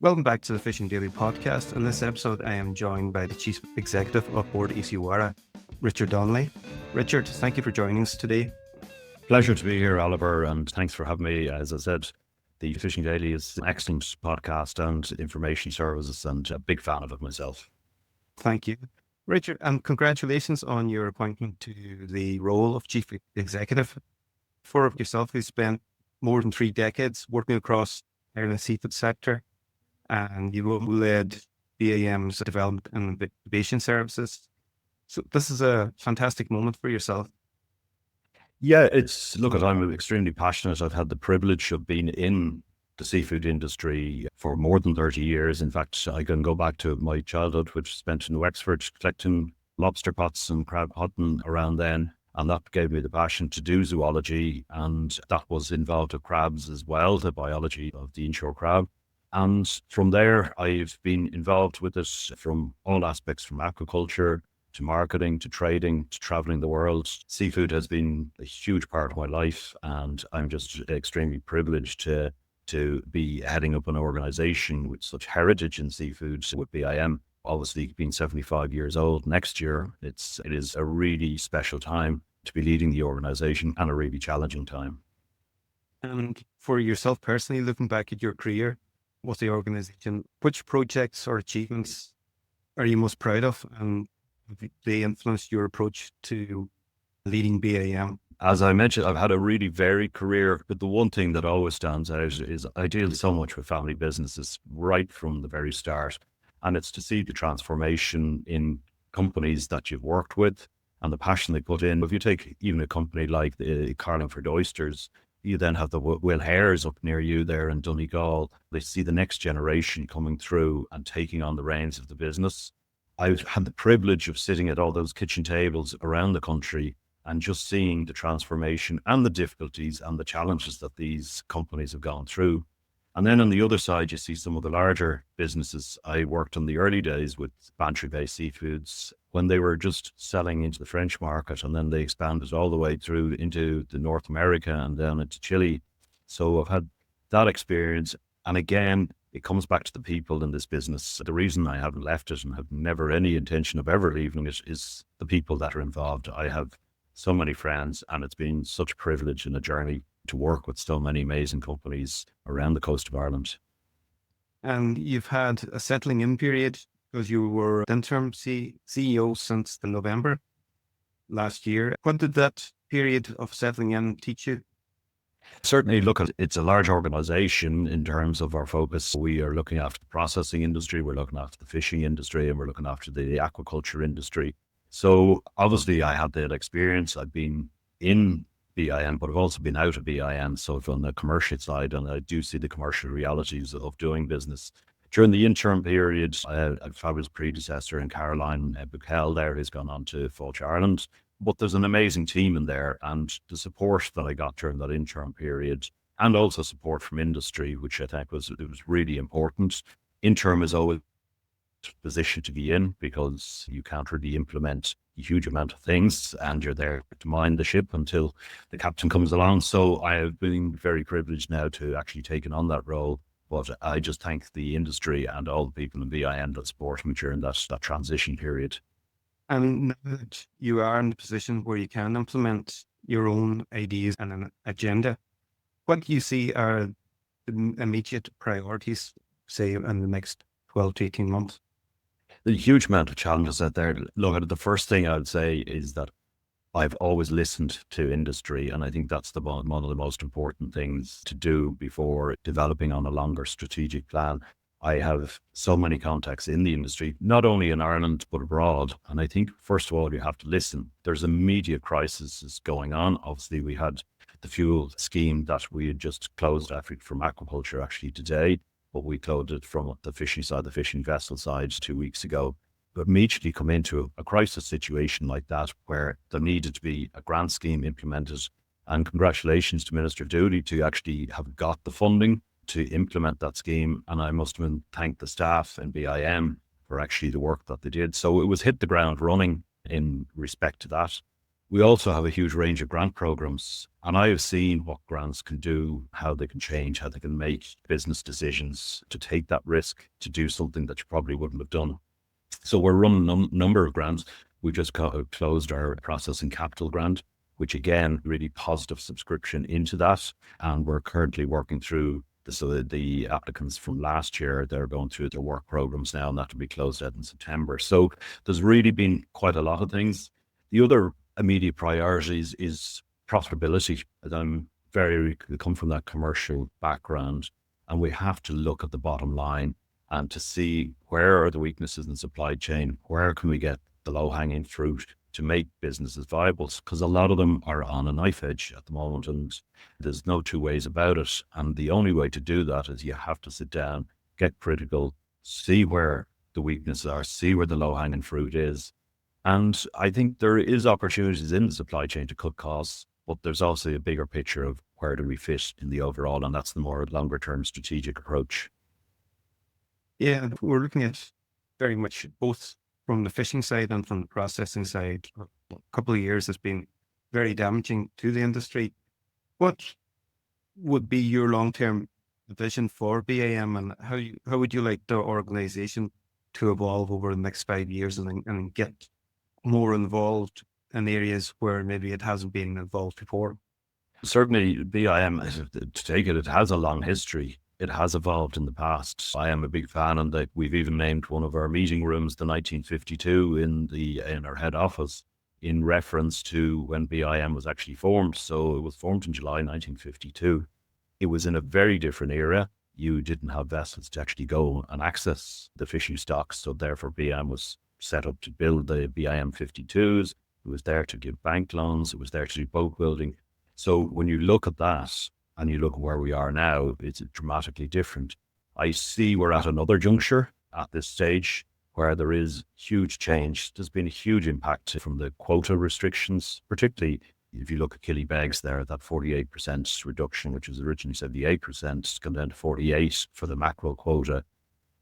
Welcome back to the Fishing Daily podcast. In this episode, I am joined by the Chief Executive of Board Isiwara, Richard Donnelly. Richard, thank you for joining us today. Pleasure to be here, Oliver, and thanks for having me. As I said, the Fishing Daily is an excellent podcast and information services, and a big fan of it myself. Thank you. Richard, and congratulations on your appointment to the role of Chief Executive. For yourself, who spent more than 3 decades working across Ireland's seafood sector, and you led BIM's development and incubation services. So this is a fantastic moment for yourself. Yeah, I'm extremely passionate. I've had the privilege of being in the seafood industry for more than 30 years. In fact, I can go back to my childhood, which spent in Wexford, collecting lobster pots and crab potting around then. And that gave me the passion to do zoology. And that was involved with crabs as well, the biology of the inshore crab. And from there, I've been involved with it from all aspects, from aquaculture to marketing, to trading, to traveling the world. Seafood has been a huge part of my life, and I'm just extremely privileged to be heading up an organization with such heritage in seafood with BIM. Obviously, being 75 years old next year, it is a really special time to be leading the organization, and a really challenging time. And for yourself personally, looking back at your career with the organization, which projects or achievements are you most proud of, and have they influenced your approach to leading BIM? As I mentioned, I've had a really varied career, but the one thing that always stands out is I deal so much with family businesses right from the very start. And it's to see the transformation in companies that you've worked with and the passion they put in. If you take even a company like the Carlingford Oysters, you then have the Will Hares up near you there in Donegal. They see the next generation coming through and taking on the reins of the business. I've had the privilege of sitting at all those kitchen tables around the country and just seeing the transformation and the difficulties and the challenges that these companies have gone through. And then on the other side, you see some of the larger businesses. I worked in the early days with Bantry Bay Seafoods when they were just selling into the French market, and then they expanded all the way through into the North America and down into Chile. So I've had that experience. And again, it comes back to the people in this business. The reason I haven't left it and have never any intention of ever leaving it is the people that are involved. I have so many friends, and it's been such a privilege and a journey to work with so many amazing companies around the coast of Ireland. And you've had a settling in period because you were interim CEO since the November last year. What did that period of settling in teach you? Certainly, it's a large organization in terms of our focus. We are looking after the processing industry, we're looking after the fishing industry, and we're looking after the aquaculture industry. So obviously I had that experience. I've been in BIM, but I've also been out of BIM. So from the commercial side, and I do see the commercial realities of doing business. During the interim period, I had a fabulous predecessor in Caroline Buchel there, who's gone on to Fulch Ireland. But there's an amazing team in there, and the support that I got during that interim period, and also support from industry, which I think was really important. Interim is always position to be in because you can't really implement a huge amount of things, and you're there to mind the ship until the captain comes along. So I have been very privileged now to actually taking on that role. But I just thank the industry and all the people in BIM that support me during that transition period. And now that you are in the position where you can implement your own ideas and an agenda, what do you see are the immediate priorities, say, in the next 12 to 18 months? The huge amount of challenges out there. Look, the first thing I would say is that I've always listened to industry, and I think that's one of the most important things to do before developing on a longer strategic plan. I have so many contacts in the industry, not only in Ireland, but abroad. And I think, first of all, you have to listen. There's immediate crises going on. Obviously, we had the fuel scheme that we had just closed from aquaculture actually today, but we closed it from the fishing side, the fishing vessel side 2 weeks ago. But immediately come into a crisis situation like that, where there needed to be a grant scheme implemented. And congratulations to Minister Dooley to actually have got the funding to implement that scheme. And I must thank the staff and BIM for actually the work that they did. So it was hit the ground running in respect to that. We also have a huge range of grant programs, and I have seen what grants can do, how they can change, how they can make business decisions to take that risk to do something that you probably wouldn't have done. So we're running a number of grants. We just closed our processing capital grant, which again, really positive subscription into that. And we're currently working through the applicants from last year. They're going through their work programs now, and that will be closed out in September. So there's really been quite a lot of things. The other immediate priorities is profitability. I'm come from that commercial background, and we have to look at the bottom line and to see where are the weaknesses in supply chain, where can we get the low-hanging fruit to make businesses viable, because a lot of them are on a knife edge at the moment, and there's no two ways about it. And the only way to do that is you have to sit down, get critical, see where the weaknesses are, see where the low-hanging fruit is. And I think there is opportunities in the supply chain to cut costs, but there's also a bigger picture of where do we fit in the overall, and that's the more longer-term strategic approach. Yeah, we're looking at very much both from the fishing side and from the processing side. A couple of years has been very damaging to the industry. What would be your long-term vision for BAM, and how would you like the organization to evolve over the next 5 years and get more involved in areas where maybe it hasn't been involved before? Certainly, BIM, to take it, it has a long history. It has evolved in the past. I am a big fan, and that we've even named one of our meeting rooms the 1952 in our head office, in reference to when BIM was actually formed. So it was formed in July 1952. It was in a very different era. You didn't have vessels to actually go and access the fishing stocks, so therefore BIM was set up to build the BIM 52s. It was there to give bank loans. It was there to do boat building. So when you look at that and you look at where we are now, it's dramatically different. I see we're at another juncture at this stage where there is huge change. There's been a huge impact from the quota restrictions, particularly if you look at Killybegs there, that 48% reduction, which was originally 78%, come down to 48 for the mackerel quota.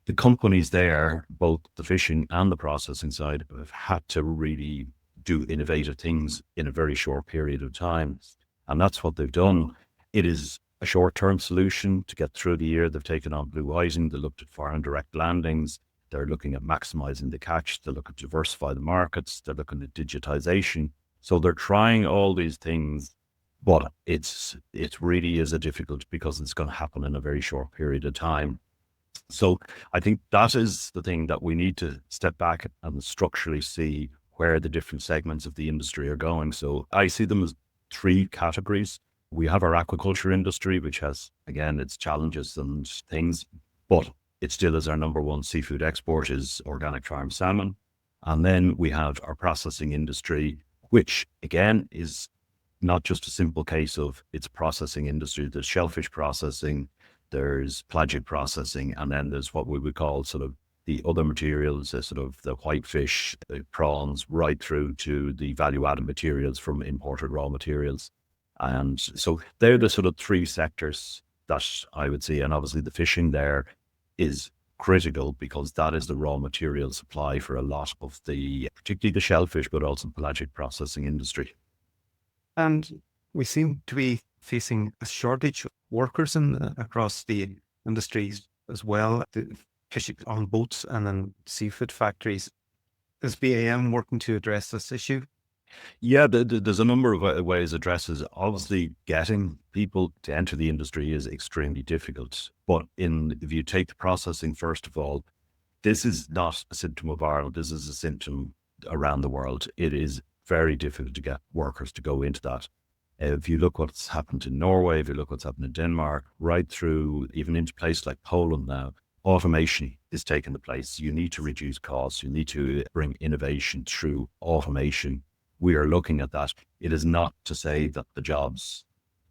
The companies there, both the fishing and the processing side, have had to really do innovative things in a very short period of time. And that's what they've done. It is a short-term solution to get through the year. They've taken on blue whiting. They looked at foreign direct landings. They're looking at maximizing the catch. They're looking to diversify the markets. They're looking at digitization. So they're trying all these things, but it really is a difficult, because it's going to happen in a very short period of time. So I think that is the thing that we need to step back and structurally see where the different segments of the industry are going. So I see them as 3 categories. We have our aquaculture industry, which has, again, its challenges and things, but it still is our number 1 seafood export is organic farm salmon. And then we have our processing industry, which again is not just a simple case of it's processing industry. There's shellfish processing, there's pelagic processing, and then there's what we would call sort of the other materials, sort of the whitefish, the prawns, right through to the value-added materials from imported raw materials. And so they're the sort of 3 sectors that I would see. And obviously the fishing there is critical, because that is the raw material supply for a lot of particularly the shellfish, but also pelagic processing industry. And we seem to be facing a shortage of workers across the industries as well, the fishing on boats and in seafood factories. Is BAM working to address this issue? Yeah, there's a number of ways addresses. Obviously, getting people to enter the industry is extremely difficult. But if you take the processing, first of all, this is not a symptom of Ireland. This is a symptom around the world. It is very difficult to get workers to go into that. If you look what's happened in Norway, if you look what's happened in Denmark, right through even into places like Poland now, automation is taking the place. You need to reduce costs. You need to bring innovation through automation. We are looking at that. It is not to say that the jobs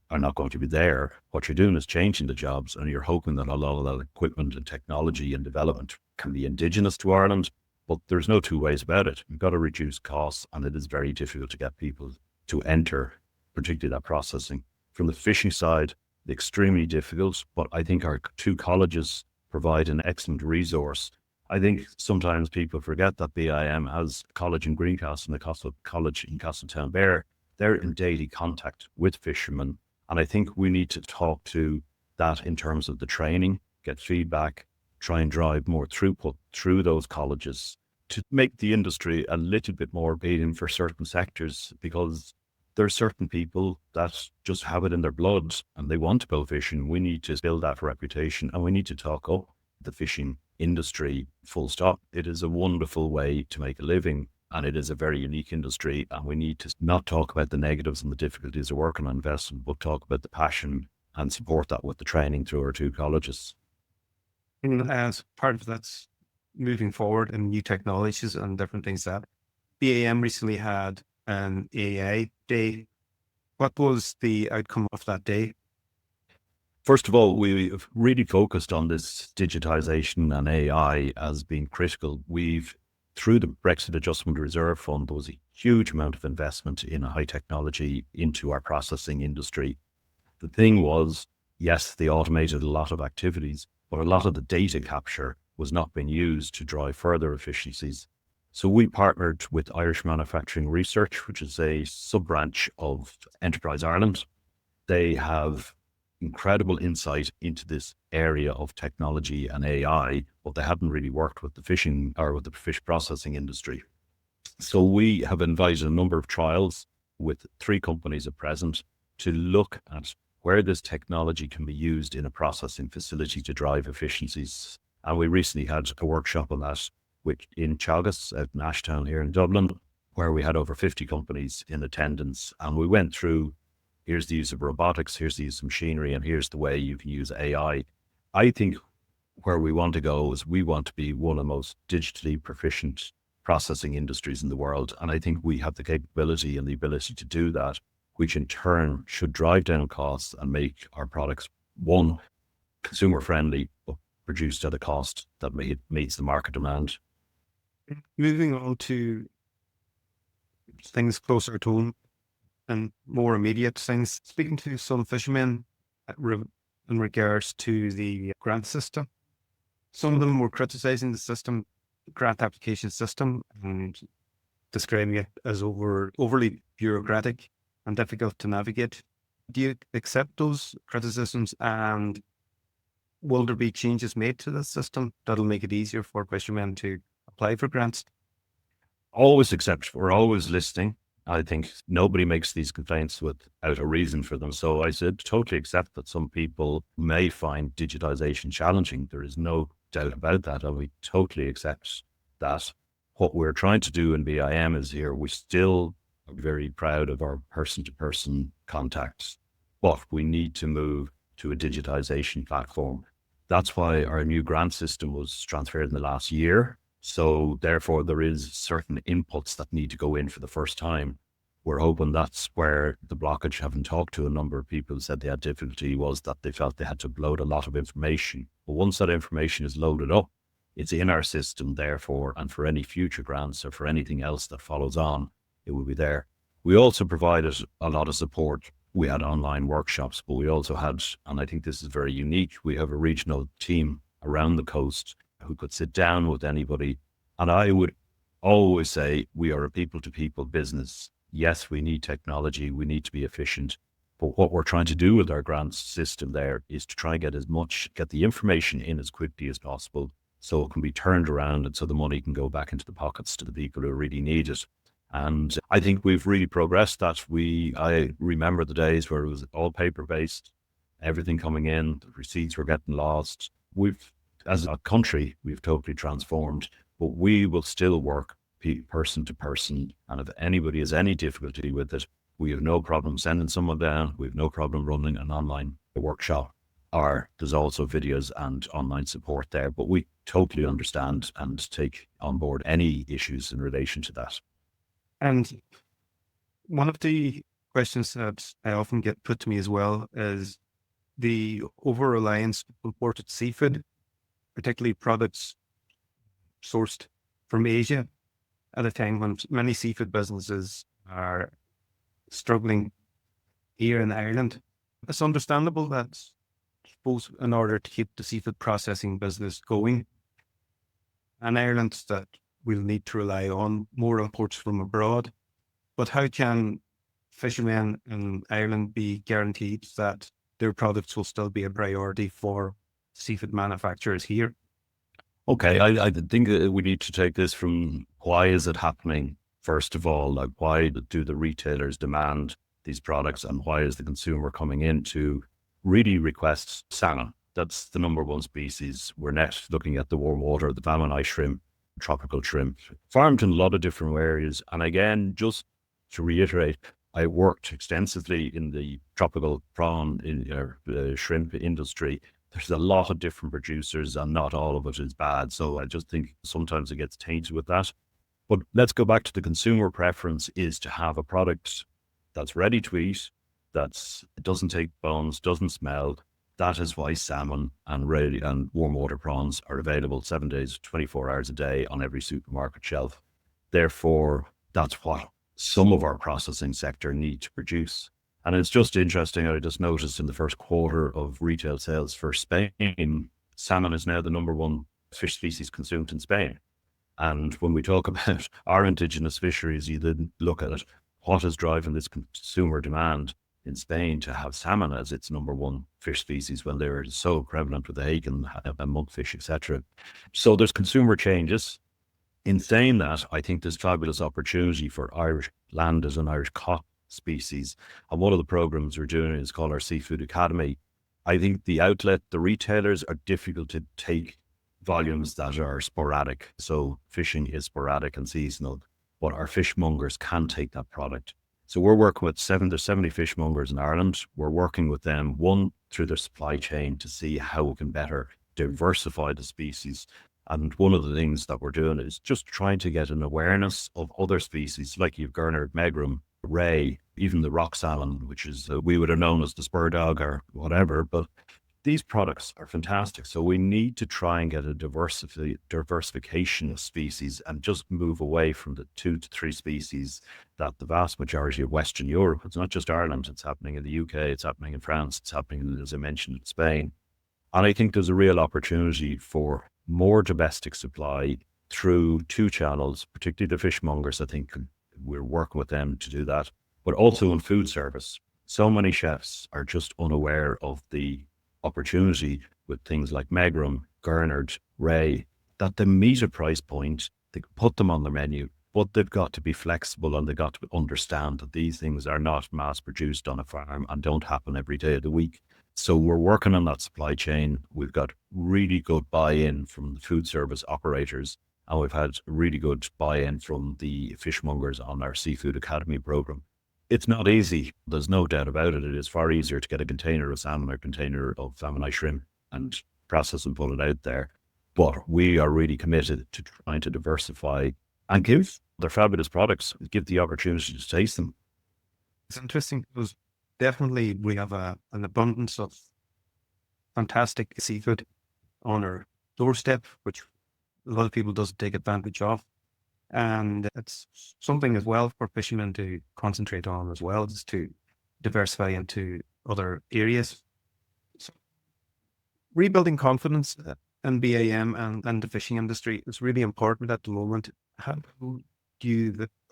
are not going to be there. What you're doing is changing the jobs, and you're hoping that a lot of that equipment and technology and development can be indigenous to Ireland, but there's no 2 ways about it. You've got to reduce costs, and it is very difficult to get people to enter, particularly that processing. From the fishing side, extremely difficult, but I think our 2 colleges provide an excellent resource. I think sometimes people forget that BIM has a college in Greencastle and a college in Castletown. They're in daily contact with fishermen. And I think we need to talk to that in terms of the training, get feedback, try and drive more throughput through those colleges to make the industry a little bit more appealing for certain sectors, because there are certain people that just have it in their blood and they want to go fishing. We need to build that reputation and we need to talk up the fishing industry, full stop. It is a wonderful way to make a living and it is a very unique industry, and we need to not talk about the negatives and the difficulties of working on investment, but talk about the passion and support that with the training through our two colleges. And as part of that's moving forward and new technologies and different things that BAM recently had an AI day. What was the outcome of that day? First of all, we've really focused on this digitization and AI as being critical. Through the Brexit Adjustment Reserve Fund, there was a huge amount of investment in high technology into our processing industry. The thing was, yes, they automated a lot of activities, but a lot of the data capture was not being used to drive further efficiencies. So we partnered with Irish Manufacturing Research, which is a sub-branch of Enterprise Ireland. They have incredible insight into this area of technology and AI, but they hadn't really worked with the fishing or with the fish processing industry. So we have invited a number of trials with 3 companies at present to look at where this technology can be used in a processing facility to drive efficiencies. And we recently had a workshop on that in Chagas out in Ashtown here in Dublin, where we had over 50 companies in attendance. And we went through, here's the use of robotics, here's the use of machinery, and here's the way you can use AI. I think where we want to go is we want to be one of the most digitally proficient processing industries in the world. And I think we have the capability and the ability to do that, which in turn should drive down costs and make our products, one, consumer friendly, but produced at a cost that meets the market demand. Moving on to things closer to home and more immediate things, speaking to some fishermen in regards to the grant system. Some of them were criticizing the system, grant application system, and describing it as overly bureaucratic and difficult to navigate. Do you accept those criticisms, and will there be changes made to the system that'll make it easier for fishermen to apply for grants? Always accept, we're always listening. I think nobody makes these complaints without a reason for them. So I said, totally accept that some people may find digitization challenging. There is no doubt about that. And we totally accept that. What we're trying to do in BIM is here, we still are very proud of our person-to-person contacts, but we need to move to a digitization platform. That's why our new grant system was transferred in the last year. So therefore, there is certain inputs that need to go in for the first time. We're hoping that's where the blockage, having talked to a number of people who said they had difficulty, was that they felt they had to load a lot of information. But once that information is loaded up, it's in our system, therefore, and for any future grants or for anything else that follows on, it will be there. We also provided a lot of support. We had online workshops, but we also had, and I think this is very unique, we have a regional team around the coast who could sit down with anybody. And I would always say we are a people-to-people business. Yes, we need technology, we need to be efficient. But what we're trying to do with our grant system there is to try and get the information in as quickly as possible so it can be turned around and so the money can go back into the pockets to the people who really need it. And I think we've really progressed that. I remember the days where it was all paper-based, everything coming in, the receipts were getting lost. As a country, we've totally transformed, but we will still work person to person. And if anybody has any difficulty with it, we have no problem sending someone down. We have no problem running an online workshop, or there's also videos and online support there, but we totally understand and take on board any issues in relation to that. And one of the questions that I often get put to me as well is the over-reliance of imported seafood, particularly products sourced from Asia at a time when many seafood businesses are struggling here in Ireland. It's understandable that, I suppose, in order to keep the seafood processing business going, and Ireland that we'll need to rely on more imports from abroad. But how can fishermen in Ireland be guaranteed that their products will still be a priority for seafood manufacturers here? Okay, I think we need to take this from why is it happening? First of all, like why do the retailers demand these products and why is the consumer coming in to really request salmon? That's the number one species. We're next looking at the warm water, the Donnelly shrimp, tropical shrimp, farmed in a lot of different areas. And again, just to reiterate, I worked extensively in the tropical prawn shrimp industry. There's a lot of different producers and not all of it is bad. So I just think sometimes it gets tainted with that. But let's go back to the consumer preference is to have a product that's ready to eat, it doesn't take bones, doesn't smell. That is why salmon and warm water prawns are available 7 days, 24 hours a day on every supermarket shelf. Therefore, that's what some of our processing sector need to produce. And it's just interesting. I just noticed in the first quarter of retail sales for Spain, salmon is now the number one fish species consumed in Spain. And when we talk about our indigenous fisheries, you then look at it, what is driving this consumer demand in Spain to have salmon as its number one fish species when they're so prevalent with the hake and monkfish, etc. So there's consumer changes. In saying that, I think there's fabulous opportunity for Irish land as an Irish cod species. And one of the programs we're doing is called our Seafood Academy. I think the retailers are difficult to take volumes that are sporadic. So fishing is sporadic and seasonal, but our fishmongers can take that product. So we're working with there's 70 fishmongers in Ireland. We're working with them, one, through their supply chain to see how we can better diversify the species. And one of the things that we're doing is just trying to get an awareness of other species, like you've garnered megrum, ray, even the rock salmon, which is, we would have known as the spur dog or whatever, but these products are fantastic. So we need to try and get a diversification of species and just move away from the 2 to 3 species that the vast majority of Western Europe, it's not just Ireland, it's happening in the UK, it's happening in France, it's happening, as I mentioned, in Spain. And I think there's a real opportunity for more domestic supply through 2 channels, particularly the fishmongers. I think we're working with them to do that, but also in food service. So many chefs are just unaware of the opportunity with things like megrum, gurnard, ray, that they meet a price point, they can put them on the menu, but they've got to be flexible and they've got to understand that these things are not mass produced on a farm and don't happen every day of the week. So we're working on that supply chain. We've got really good buy-in from the food service operators, and we've had really good buy-in from the fishmongers on our Seafood Academy program. It's not easy. There's no doubt about it. It is far easier to get a container of salmon or a container of salmon shrimp and process and put it out there. But we are really committed to trying to diversify and give their fabulous products, give the opportunity to taste them. It's interesting because definitely we have an abundance of fantastic seafood on our doorstep, which a lot of people doesn't take advantage of. And it's something as well for fishermen to concentrate on as well, is to diversify into other areas. So rebuilding confidence in BAM and the fishing industry is really important at the moment.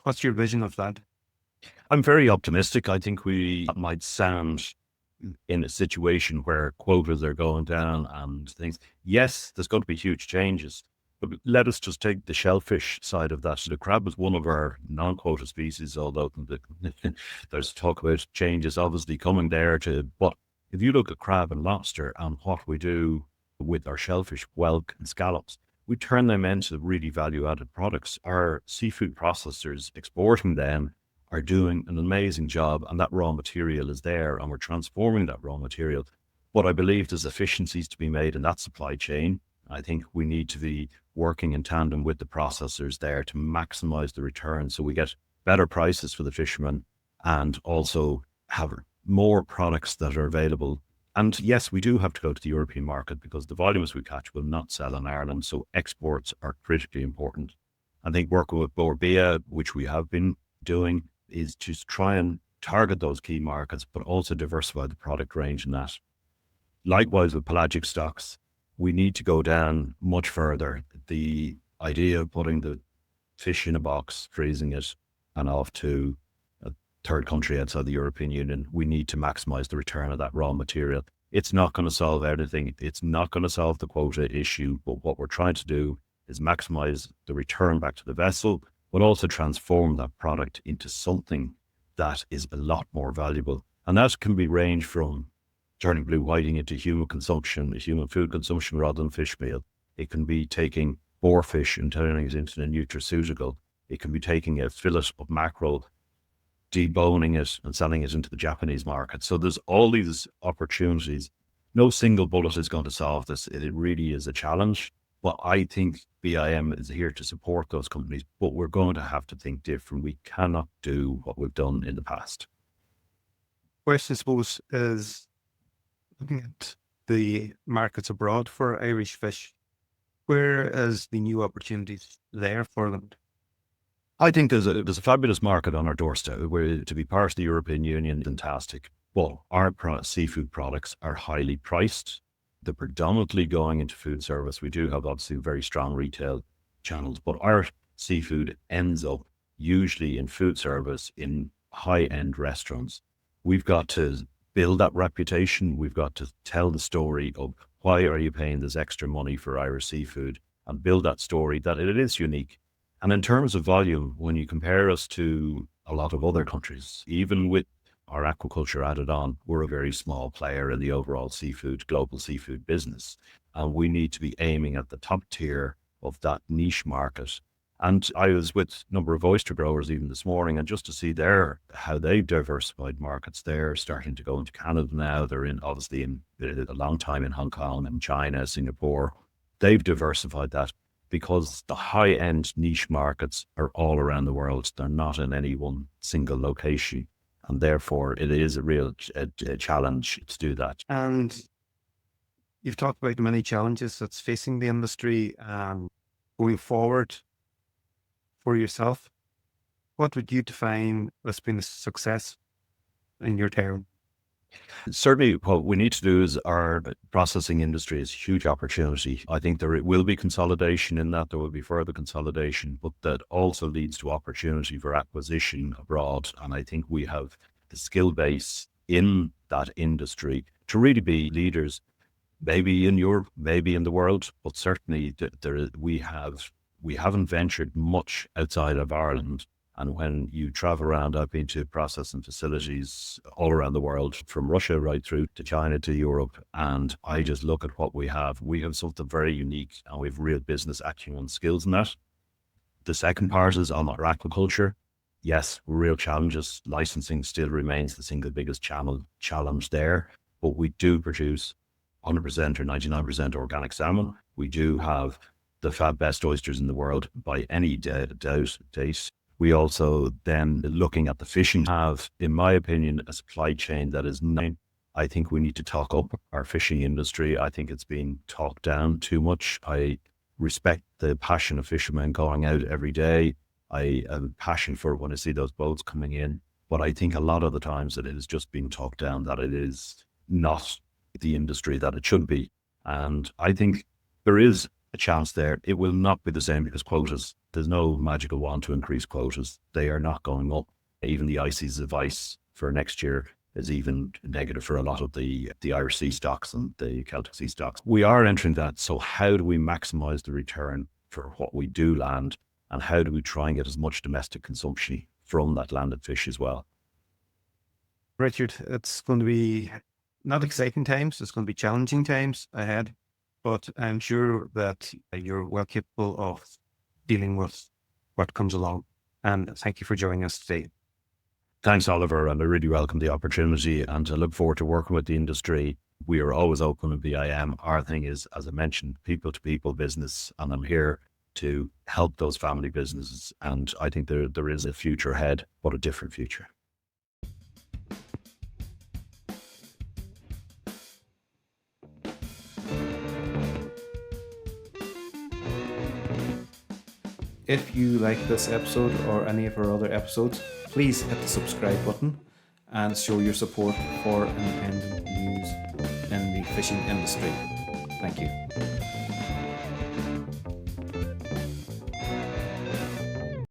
What's your vision of that? I'm very optimistic. I think we might sound in a situation where quotas are going down and things. Yes, there's going to be huge changes. But let us just take the shellfish side of that. The crab is one of our non-quota species, although there's talk about changes obviously coming there but if you look at crab and lobster and what we do with our shellfish, whelk and scallops, we turn them into really value-added products. Our seafood processors exporting them are doing an amazing job, and that raw material is there, and we're transforming that raw material. But I believe there's efficiencies to be made in that supply chain. I think we need to be working in tandem with the processors there to maximize the return so we get better prices for the fishermen and also have more products that are available. And yes, we do have to go to the European market because the volumes we catch will not sell in Ireland. So exports are critically important. I think working with Borbia, which we have been doing, is to try and target those key markets, but also diversify the product range in that. Likewise with pelagic stocks, we need to go down much further. The idea of putting the fish in a box, freezing it, and off to a third country outside the European Union. We need to maximize the return of that raw material. It's not going to solve everything. It's not going to solve the quota issue. But what we're trying to do is maximize the return back to the vessel, but also transform that product into something that is a lot more valuable. And that can be range from turning blue whiting into human consumption, human food consumption rather than fish meal. It can be taking boarfish and turning it into a nutraceutical. It can be taking a fillet of mackerel, deboning it and selling it into the Japanese market. So there's all these opportunities. No single bullet is going to solve this. It really is a challenge. But I think BIM is here to support those companies, but we're going to have to think different. We cannot do what we've done in the past. Question, I suppose, is looking at the markets abroad for Irish fish, where is the new opportunities there for them? I think there's a fabulous market on our doorstep. Where to be part of the European Union is fantastic. Well, our seafood products are highly priced. They're predominantly going into food service. We do have obviously very strong retail channels, but our seafood ends up usually in food service, in high-end restaurants. We've got to build that reputation. We've got to tell the story of why are you paying this extra money for Irish seafood, and build that story that it is unique. And in terms of volume, when you compare us to a lot of other countries, even with our aquaculture added on, we're a very small player in the overall global seafood business. And we need to be aiming at the top tier of that niche market. And I was with a number of oyster growers even this morning, and just to see how they've diversified markets. They're starting to go into Canada now. They're obviously in a long time in Hong Kong and China, Singapore. They've diversified that because the high-end niche markets are all around the world. They're not in any one single location. And therefore, it is a real challenge to do that. And you've talked about the many challenges that's facing the industry going forward for yourself. What would you define as being a success in your term? Certainly, what we need to do is our processing industry is a huge opportunity. I think there will be consolidation in that. There will be further consolidation, but that also leads to opportunity for acquisition abroad. And I think we have the skill base in that industry to really be leaders, maybe in Europe, maybe in the world, but certainly we haven't ventured much outside of Ireland. And when you travel around, I've been to processing facilities all around the world, from Russia right through to China to Europe. And I just look at what we have. We have something very unique, and we have real business acumen skills in that. The second part is on our aquaculture. Yes, real challenges. Licensing still remains the single biggest challenge there, but we do produce 100% or 99% organic salmon. We do have the best oysters in the world by any date. We also then, looking at the fishing, have, in my opinion, a supply chain that is nine. I think we need to talk up our fishing industry. I think it's being talked down too much. I respect the passion of fishermen going out every day. I have a passion for it when I see those boats coming in. But I think a lot of the times that it is just being talked down, that it is not the industry that it should be. And I think there is a chance there. It will not be the same because quotas, there's no magical wand to increase quotas. They are not going up. Even the IC's advice for next year is even negative for a lot of the Irish sea stocks and the Celtic sea stocks. We are entering that. So how do we maximize the return for what we do land? And how do we try and get as much domestic consumption from that landed fish as well? Richard, it's going to be not exciting times. It's going to be challenging times ahead, but I'm sure that you're well capable of dealing with what comes along. And thank you for joining us today. Thanks, Oliver, and I really welcome the opportunity, and I look forward to working with the industry. We are always open with BIM. Our thing is, as I mentioned, people to people business, and I'm here to help those family businesses. And I think there is a future ahead, but a different future. If you like this episode or any of our other episodes, please hit the subscribe button and show your support for independent news in the fishing industry. Thank you.